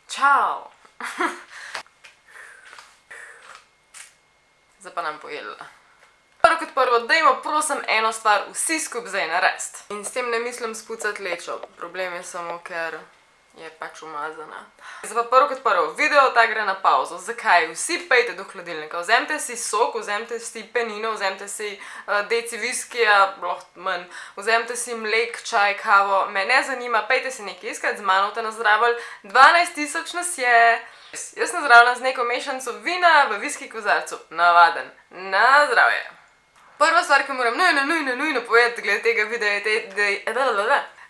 Čau! Zdaj pa nam pojedla. Prvo kot prvo, dajmo prosim eno stvar vsi skupaj zdaj narediti. In s tem ne mislim spucati lečo. Problem je samo, ker je pač umazana. Zdaj pa prvo kot prvo, video ta gre na pauzo. Zakaj? Vsi pejte do hladilnika. Vzemite si sok, vzemite si penino, vzemite si deci viskija, lahko manj. Vzemite si mlek, čaj, kavo. Me ne zanima, pejte si nekaj iskati, z mano te nazdravili. 12.000 nas je. Jaz nazdravljam z neko mešanico vina v viski kozarcu. Navaden. Na zdravje. Prva stvar, ki moram nujno povedati glede tega videa je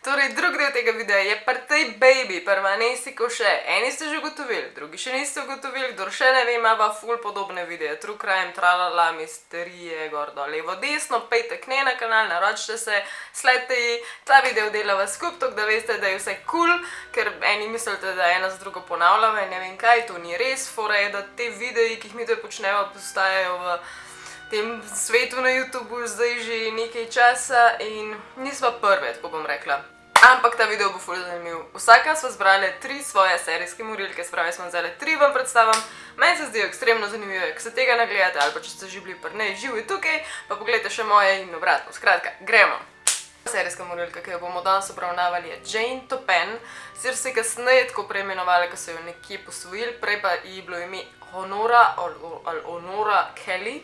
Torej, drug del tega videa je pri tej baby, prva nesi ko še. Eni ste že ugotovili, drugi še niste ugotovili, kdor še ne ve, ima ful podobne videe. True crime, tralala, misterije, gor dol, levo, desno, pejte k njej na kanal, naročite se, sledite ji, ta video delava skupaj, tako da veste, da je vse cool, ker eni mislite, da ena z drugo ponavljava in ne vem kaj, to ni res, fora je, da te videi, ki jih mi to počneva, postajajo v tem svetu na YouTubeu zdaj že nekaj časa in nisva prve, tako bom rekla. Ampak ta video bo ful zanimiv. Vsaka sva zbrali 3 svoje serijske morilke, spravi smo zdaj 3 vam predstavam. Meni se zdijo ekstremno zanimive, ko se tega nagledate ali pa če ste že bili pri nej živi tukaj, pa pogledajte še moje in obratno. Skratka, gremo. Serijska morilka, ki jo bomo danes obravnavali, je Jane Toppan. Sicer se je kasneje tako preimenovali, ko so jo nekje posvojili, prej pa ji bilo ime Honora Kelly.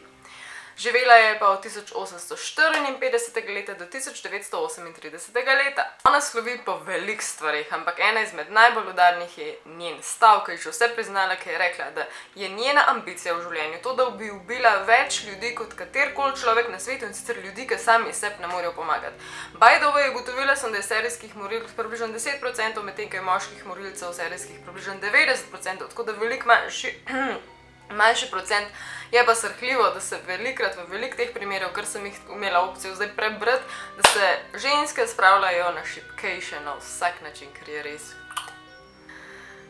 Živela je pa od 1854 leta do 1938 leta. Ona slovi po velik stvarih, ampak ena izmed najbolj udarnih je njen stav, ki je že vse priznala, ki je rekla, da je njena ambicija v življenju to, da bi ubila več ljudi kot katerkoli človek na svetu in sicer ljudi, ki sami sebi ne morejo pomagati. By the way, ugotovila sem, da je serijskih morilk približno 10%, medtem ko je moških morilcev serijskih približno 90%, tako da veliko manjši procent. Je pa srhljivo, da se velikrat v velik teh primerov, kar sem jih imela opcijo zdaj prebrati, da se ženske spravljajo na šibkejše na vsak način, kar je res.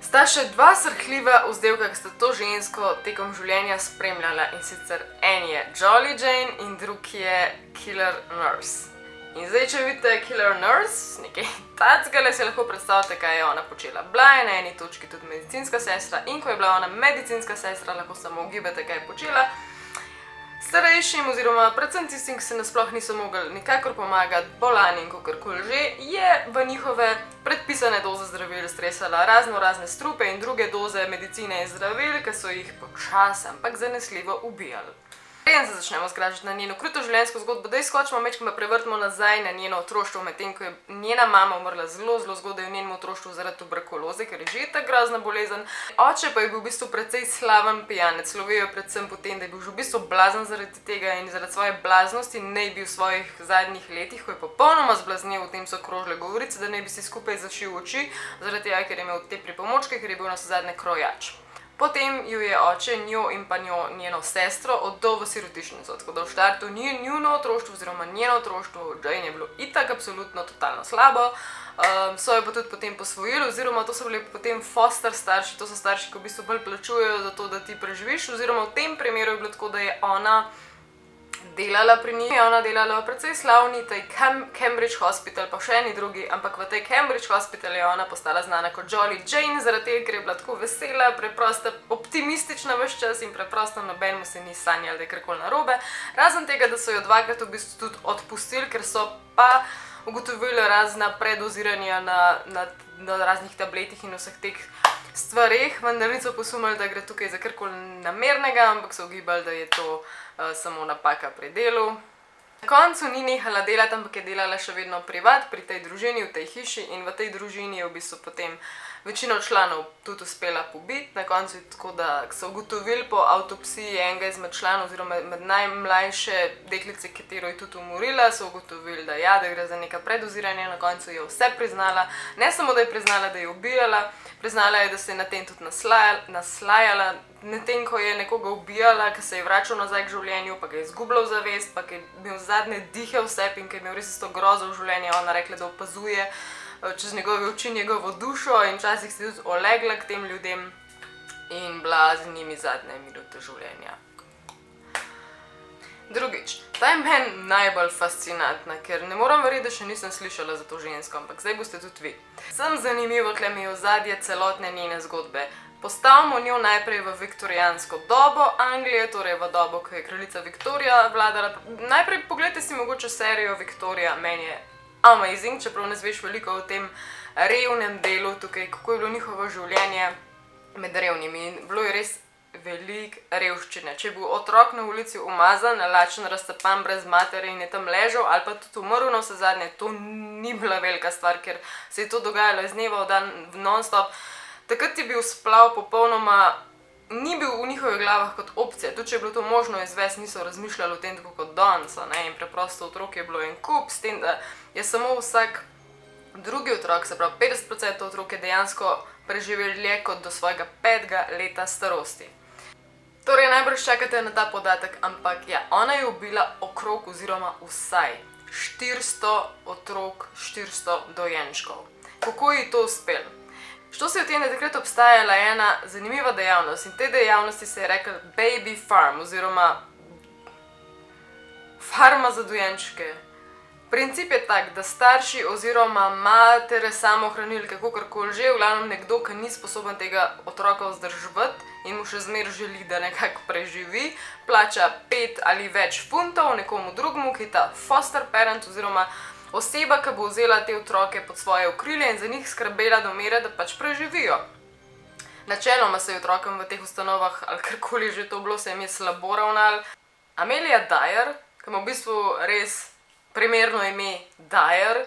Sta še 2 srhljiva vzdevka, ki sta to žensko tekom življenja spremljala in sicer en je Jolly Jane in drugi je Killer Nurse. In zdaj, če vidite Killer Nurse, nekaj tacgale, si lahko predstavljate, kaj je ona počela. Bila je na eni točki tudi medicinska sestra in ko je bila ona medicinska sestra, lahko samo ugibate, kaj je počela. Starejšim oziroma predvsem tistim, ki se nasploh niso mogli nikakor pomagati, bolani in kakorkoli že, je v njihove predpisane doze zdravil stresala razne strupe in druge doze medicine in zdravil, ki so jih počasi, ampak zanesljivo ubijali. Preden se začnemo zgražati na njeno kruto življenjsko zgodbo, da izskočimo mečkoma prevrtimo nazaj na njeno otroštvo, medtem ko je njena mama umrla zelo zgodaj v njenem otroštvu zaradi tuberkuloze, ker je že ta grozna bolezen. Oče pa je bil v bistvu precej slaven pijanec, slovijo predvsem po tem, da je bil že v bistvu blazen zaradi tega in zaradi svoje blaznosti ne bi v svojih zadnjih letih, ko je popolnoma zblaznel, o tem so krožile govorice, da ne bi si skupaj zašil oči, zaradi tega, ker je imel te pripomočke, ker je bil navsezadnje krojač. Potem ju je oče, njo in pa njeno sestro oddal v sirotišnico, tako da v štartu njuno otroštvo oziroma njeno otroštvo Jane je bilo itak absolutno totalno slabo. So jo pa tudi potem posvojili oziroma to so bili potem foster starši, to so starši, ki v bistvu bolj plačujejo za to, da ti preživiš oziroma v tem primeru je bilo tako, da je ona delala pri njih. Ona delala v precej slavni tej Cambridge Hospital, pa še eni drugi, ampak v tej Cambridge Hospital je ona postala znana kot Jolly Jane, zaradi tega, ker je bila tako vesela, preprosta, optimistična ves čas in preprosto nobenemu se ni sanjalo, da je karkoli narobe. Razen tega, da so jo 2krat v bistvu tudi odpustili, ker so pa ugotovili razna predoziranja na raznih tabletih in vseh teh stvareh, vendar niso posumili, da gre tukaj za karkoli namernega, ampak so ugibali, da je to samo napaka pri delu. Na koncu ni nehala delati, ampak je delala še vedno privat pri tej družini, v tej hiši in v tej družini je v bistvu potem večino članov tudi uspela pobiti. Na koncu je tako, da so ugotovili po avtopsiji enega izmed članov oziroma med najmlajše deklice, katero je tudi umorila, so ugotovili, da ja, da gre za neka predoziranja, na koncu je vse priznala. Ne samo, da je priznala, da je ubijala, priznala je, da se je na tem tudi naslajala, medtem ko je nekoga ubijala, ki se je vračal nazaj k življenju, pa ga je izgubljal zavest, pa ki je imel zadnje dihe v sebi in ki je imel res isto grozo v življenju, ona rekla, da opazuje čez njegove oči njegovo dušo in včasih se je tudi olegla k tem ljudem in bila z njimi zadnje minute življenja. Drugič, ta je meni najbolj fascinantna, ker ne moram verjeti, da še nisem slišala za to žensko, ampak zdaj boste tudi vi. Sem zanimivo, tle mi je ozadje celotne njene zgodbe. Postavimo njo najprej v viktorijansko dobo Anglije, torej v dobo, ko je kraljica Viktorija vladala. Najprej pogledajte si mogoče serijo Viktorija, meni je amazing, čeprav ne zveš veliko o tem revnem delu tukaj, kako je bilo njihovo življenje med revnimi. In bilo je res veliko revščine. Če je bil otrok na ulici umazan, lačen, razcapan, brez matere in je tam ležal ali pa tudi umrl navsezadnje, to ni bila velika stvar, ker se je to dogajalo iz dneva v dan non-stop. Takrat je bil splav popolnoma, ni bil v njihovih glavah kot opcija. Tudi če je bilo to možno izvesti, niso razmišljali o tem tako kot danes, in preprosto otrok je bilo en kup, s tem, da je samo vsak drugi otrok, se pravi 50% otrok je dejansko preživel dlje kot do svojega 5. leta starosti. Torej, najbrž čakate na ta podatek, ampak ja, ona je ubila okrog oziroma vsaj 400 otrok, 400 dojenčkov. Kako ji to uspelo? Što se je v tem, da takrat obstajala ena zanimiva dejavnost in te dejavnosti se je rekla baby farm oziroma farma za dojenčke. Princip je tak, da starši oziroma matere, samohranilke, kakorkoli že, v glavnem nekdo, ki ni sposoben tega otroka vzdrževati in mu še zmeraj želi, da nekako preživi, plača 5 ali več funtov nekomu drugemu, ki je ta foster parent oziroma oseba, ki bo vzela te otroke pod svoje okrilje in za njih skrbela do mere, da pač preživijo. Načeloma se je otrokom v teh ustanovah, ali karkoli že to bilo, se jim je slabo ravnalo. Amelia Dyer, ki ima v bistvu res primerno ime Dyer,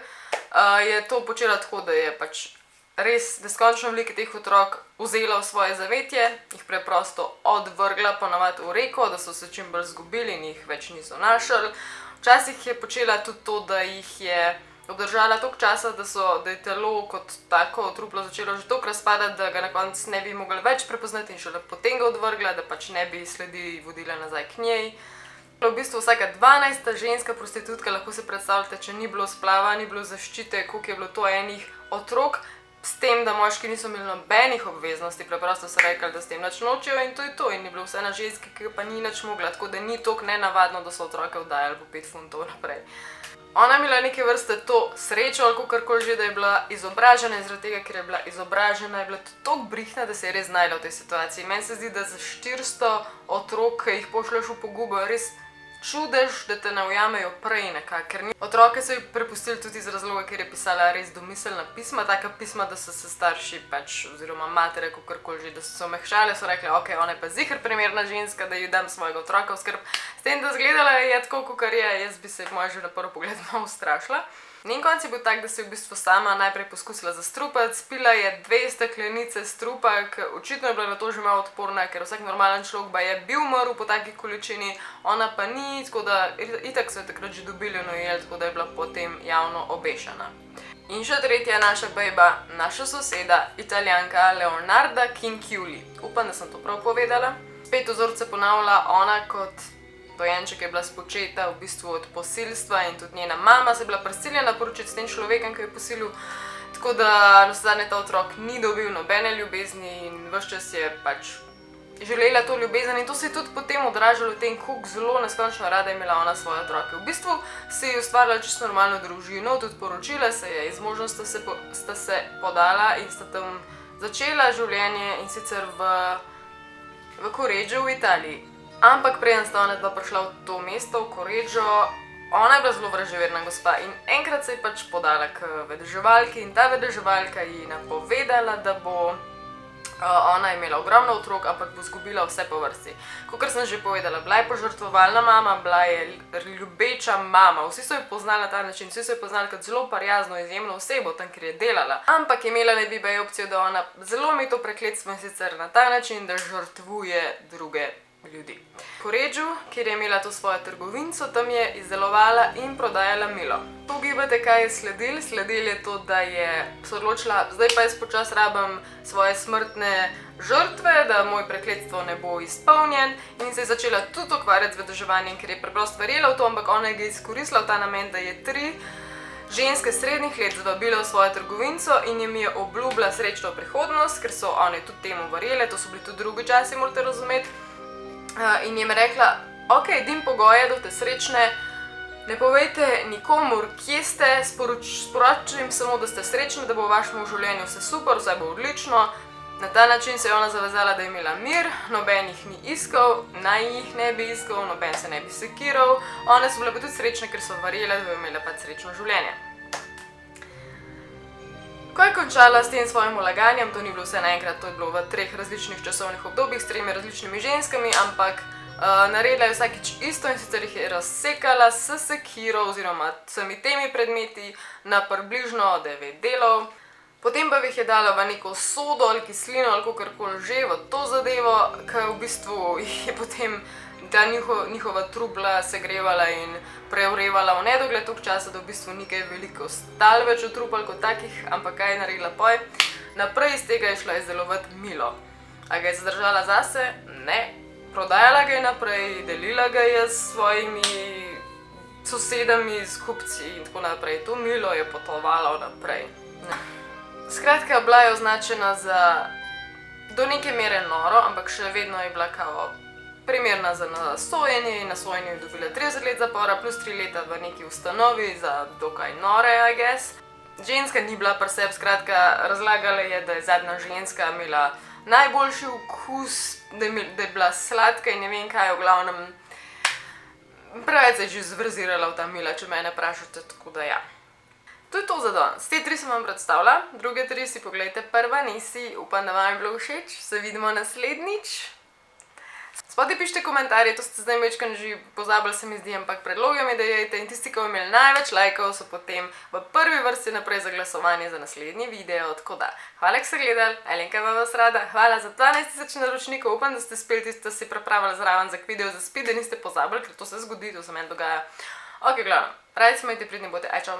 je to počela tako, da je pač res neskončno veliko teh otrok vzela v svoje zavetje, jih preprosto odvrgla ponavadi v reko, da so se čim bolj zgubili in jih več niso našli. Včasih je počela tudi to, da jih je obdržala toliko časa, da je telo kot tako truplo začelo že toliko razpadati, da ga na koncu ne bi mogli več prepoznati in šele potem ga odvrgla, da pač ne bi sledi vodila nazaj k njej. V bistvu vsaka 12. ženska prostitutka, lahko se predstavljate, če ni bilo splava, ni bilo zaščite, koliko je bilo to enih otrok, s tem, da moški niso imeli nobenih obveznosti, preprosto so rekli, da s tem nič nočejo in to je to. In je bilo vse na ženski, ki pa ni nič mogla, tako da ni toliko nenavadno, da so otroke oddajali po 5 funtov naprej. Ona je imela neke vrste to srečo, ali kakorkoli že, da je bila izobražena in zaradi tega, ker je bila izobražena, je bila toliko brihna, da se je res znašla v tej situaciji. Meni se zdi, da za 400 otrok, ki jih pošlješ v pogubo, res čudež, da te ne ujamejo prej nekako. Otroke so ji prepustili tudi iz razloga, ker je pisala res domiselna pisma, taka pisma, da so se starši pač, oziroma matere, kakorkoli že, da so se omehčale, so rekli, ok, ona je pa ziher primerna ženska, da ji dam svojega otroka v skrb. S tem, da zgledala je tako, kakor je, jaz bi se moja že na prvi pogled malo ustrašila. Njen konec je bil tak, da se je v bistvu sama najprej poskusila zastrupati, spila je 2 steklenice strupa, očitno je bila na to že malo odporna, ker vsak normalen človek ba je bil umrl po taki količini, ona pa ni, tako da itak so jo takrat že dobili in ujeli, tako da je bila potem javno obešena. In še tretja naša bejba, naša soseda, Italijanka Leonarda Cinciulli. Upam, da sem to prav povedala. Spet vzorce ponavlja ona kot dojenček je bila spočeta v bistvu od posilstva in tudi njena mama se je bila prisiljena poročiti s tem človekom, ki je posilil. Tako da navsezadnje ta otrok ni dobil nobene ljubezni in ves čas je pač želela to ljubezen in to se je tudi potem odražalo v tem, koliko zelo neskončno rada je imela ona svoje otroke. V bistvu se je ustvarila čisto normalno družino, tudi poročila se je, iz možno sta se podala in sta tam začela življenje in sicer v Correggio v Italiji. Ampak preden sta ona dva prišla v to mesto, v Correggio, ona je bila zelo vraževerna gospa in enkrat se je pač podala k vedeževalki in ta vedeževalka ji napovedala, da bo ona imela ogromno otrok, ampak bo izgubila vse po vrsti. Kakor sem že povedala, bila je požrtvovalna mama, bila je ljubeča mama, vsi so jo poznali na ta način, vsi so jo poznali kot zelo prijazno, izjemno osebo tam, kjer je delala. Ampak imela ne bi baje opcijo, da ona zelo mi to prekletstvo in sicer na ta način, da žrtvuje druge ljudi. V Correggio, kjer je imela to svojo trgovinco, tam je izdelovala in prodajala milo. Ugibate, kaj je sledil? Sledil je to, da je se odločila, zdaj pa jaz počas rabim svoje smrtne žrtve, da moj prekletstvo ne bo izpolnjen in se je začela tudi ukvarjati z vedeževanjem, ker je preprosto verjela v to, ampak ona je izkoristila v ta namen, da je 3 ženske srednjih let zvabila v svojo trgovinco in jim je obljubila srečno prihodnost, ker so one tudi temu verjele, to so bili tudi drugi časi, morate razumeti. In jim je rekla, Ok, edin pogoj je, da ste srečne, ne povejte nikomur, kje ste, sporočite jim samo, da ste srečni, da bo v vašem življenju vse super, vse bo odlično. Na ta način se je ona zavezala, da je imela mir, noben jih ni iskal, naj jih ne bi iskal, noben se ne bi sekiral. One so bile pa tudi srečne, ker so verjele, da bo imela pač srečno življenje. Ko je končala s tem svojim vlaganjem, to ni bilo vse naenkrat, to je bilo v 3 različnih časovnih obdobjih s 3 različnimi ženskami, ampak naredila je vsakič isto in sicer jih je razsekala s sekiro oziroma vsemi temi predmeti na približno 9 delov. Potem pa jih je dala v neko sodo ali kislino ali kakorkoli že v to zadevo, ki v bistvu je potem ta njihova trupla segrevala in preurevala v nedogled toliko časa, da v bistvu ni kaj veliko ostalo več od trupel kot takih, ampak kaj je naredila poj? Naprej iz tega je šla izdelovati milo. A ga je zadržala zase? Ne. Prodajala ga je naprej, delila ga je s svojimi sosedami, s kupci in tako naprej. To milo je potovalo naprej. Skratka, bila je označena za do neke mere noro, ampak še vedno je bila kao primerna za sojenje in na sojenju je dobila 30 let zapora plus 3 leta v neki ustanovi za dokaj nore, I guess. Ženska ni bila pri sebi, skratka, razlagala je, da je zadnja ženska imela najboljši okus, da je bila sladka in ne vem kaj, v glavnem preveč se je že zvrzirala v ta mila, če mene vprašate, tako da ja. To je to za danes. Te 3 sem vam predstavila, druge 3 si pogledajte, prva nisi, upam, da vam je bilo všeč, se vidimo naslednjič. Spodaj pišite komentarje, to ste zdaj večkrat že pozabili, se mi zdi, ampak predloge mi dajte in tisti, ki bomo imeli največ lajkov, so potem v prvi vrsti naprej za glasovanje za naslednji video, tako da hvala, ki ste gledali, Alenka vas rada, hvala za 12.000 naročnikov, upam, da ste speli tisto, si pripravili zraven za video za speed, da niste pozabili, ker to se zgodi, to se meni dogaja. Ok, glavno, radi smo imeti pridni bote, aj čau,